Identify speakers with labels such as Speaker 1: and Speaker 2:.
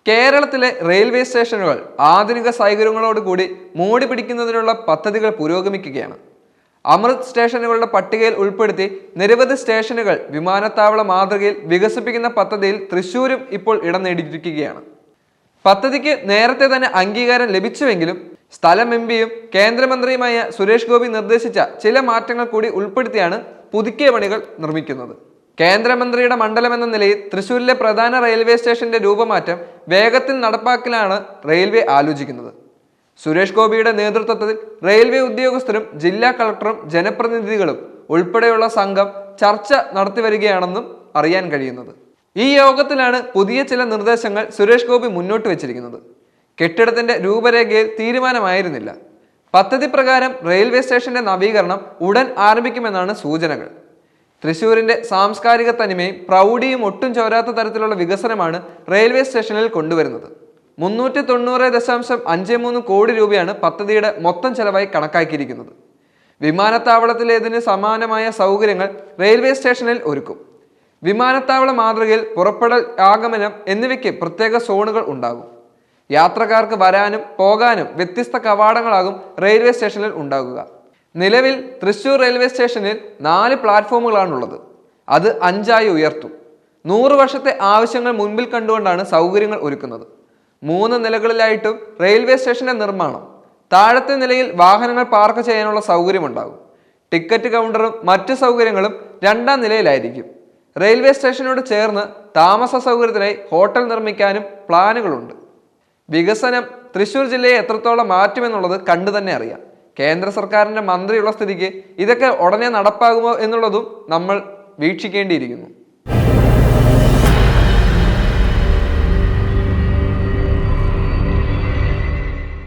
Speaker 1: കേരളത്തിലെ റെയിൽവേ സ്റ്റേഷനുകൾ ആധുനിക സൗകര്യങ്ങളോടുകൂടി മോടി പിടിക്കുന്നതിനുള്ള പദ്ധതികൾ പുരോഗമിക്കുകയാണ്. അമൃത് സ്റ്റേഷനുകളുടെ പട്ടികയിൽ ഉൾപ്പെടുത്തി നിരവധി സ്റ്റേഷനുകൾ വിമാനത്താവള മാതൃകയിൽ വികസിപ്പിക്കുന്ന പദ്ധതിയിൽ തൃശ്ശൂരും ഇപ്പോൾ ഇടം നേടിയിരിക്കുകയാണ്. പദ്ധതിക്ക് നേരത്തെ തന്നെ അംഗീകാരം ലഭിച്ചുവെങ്കിലും സ്ഥലം എംപിയും കേന്ദ്രമന്ത്രിയുമായ സുരേഷ് ഗോപി നിർദ്ദേശിച്ച ചില മാറ്റങ്ങൾ കൂടി ഉൾപ്പെടുത്തിയാണ് പുതുക്കിയ പണികൾ നിർമ്മിക്കുന്നത്. കേന്ദ്രമന്ത്രിയുടെ മണ്ഡലം എന്ന നിലയിൽ തൃശ്ശൂരിലെ പ്രധാന റെയിൽവേ സ്റ്റേഷന്റെ രൂപമാറ്റം വേഗത്തിൽ നടപ്പാക്കലാണ് റെയിൽവേ ആലോചിക്കുന്നത്. സുരേഷ് ഗോപിയുടെ നേതൃത്വത്തിൽ റെയിൽവേ ഉദ്യോഗസ്ഥരും ജില്ലാ കളക്ടറും ജനപ്രതിനിധികളും ഉൾപ്പെടെയുള്ള സംഘം ചർച്ച നടത്തിവരികയാണെന്നും അറിയാൻ കഴിയുന്നത്. ഈ യോഗത്തിലാണ് പുതിയ ചില നിർദ്ദേശങ്ങൾ സുരേഷ് ഗോപി മുന്നോട്ട് വെച്ചിരിക്കുന്നത്. കെട്ടിടത്തിന്റെ രൂപരേഖയിൽ തീരുമാനമായിരുന്നില്ല. പദ്ധതി പ്രകാരം റെയിൽവേ സ്റ്റേഷന്റെ നവീകരണം ഉടൻ ആരംഭിക്കുമെന്നാണ് സൂചനകൾ. തൃശ്ശൂരിന്റെ സാംസ്കാരിക തനിമയും പ്രൗഢിയും ഒട്ടും ചോരാത്ത തരത്തിലുള്ള വികസനമാണ് റെയിൽവേ സ്റ്റേഷനിൽ കൊണ്ടുവരുന്നത്. 390.53 കോടി രൂപയാണ് പദ്ധതിയുടെ മൊത്തം ചെലവായി കണക്കാക്കിയിരിക്കുന്നത്. വിമാനത്താവളത്തിലേതിന് സമാനമായ സൗകര്യങ്ങൾ റെയിൽവേ സ്റ്റേഷനിൽ ഒരുക്കും. വിമാനത്താവള മാതൃകയിൽ പുറപ്പെടൽ, ആഗമനം എന്നിവയ്ക്ക് പ്രത്യേക സോണുകൾ ഉണ്ടാകും. യാത്രക്കാർക്ക് വരാനും പോകാനും വ്യത്യസ്ത കവാടങ്ങളാകും റെയിൽവേ സ്റ്റേഷനിൽ ഉണ്ടാകുക. നിലവിൽ തൃശ്ശൂർ റെയിൽവേ സ്റ്റേഷനിൽ 4 പ്ലാറ്റ്ഫോമുകളാണുള്ളത്. അത് 5ആയി ഉയർത്തും. 100 വർഷത്തെ ആവശ്യങ്ങൾ മുൻപിൽ കണ്ടുകൊണ്ടാണ് സൗകര്യങ്ങൾ ഒരുക്കുന്നത്. 3 നിലകളിലായിട്ടും റെയിൽവേ സ്റ്റേഷന്റെ നിർമ്മാണം. താഴത്തെ നിലയിൽ വാഹനങ്ങൾ പാർക്ക് ചെയ്യാനുള്ള സൗകര്യമുണ്ടാകും. ടിക്കറ്റ് കൗണ്ടറും മറ്റു സൗകര്യങ്ങളും 2ാം നിലയിലായിരിക്കും. റെയിൽവേ സ്റ്റേഷനോട് ചേർന്ന് താമസ സൗകര്യത്തിനായി ഹോട്ടൽ നിർമ്മിക്കാനും പ്ലാനുകളുണ്ട്. വികസനം തൃശ്ശൂർ ജില്ലയെ എത്രത്തോളം മാറ്റുമെന്നുള്ളത് കണ്ടു തന്നെ അറിയാം. കേന്ദ്ര സർക്കാരിന്റെ മന്ത്രിയുള്ള സ്ഥിതിക്ക് ഇതൊക്കെ ഉടനെ നടപ്പാകുമോ എന്നുള്ളതും നമ്മൾ വീക്ഷിക്കേണ്ടിയിരിക്കുന്നു.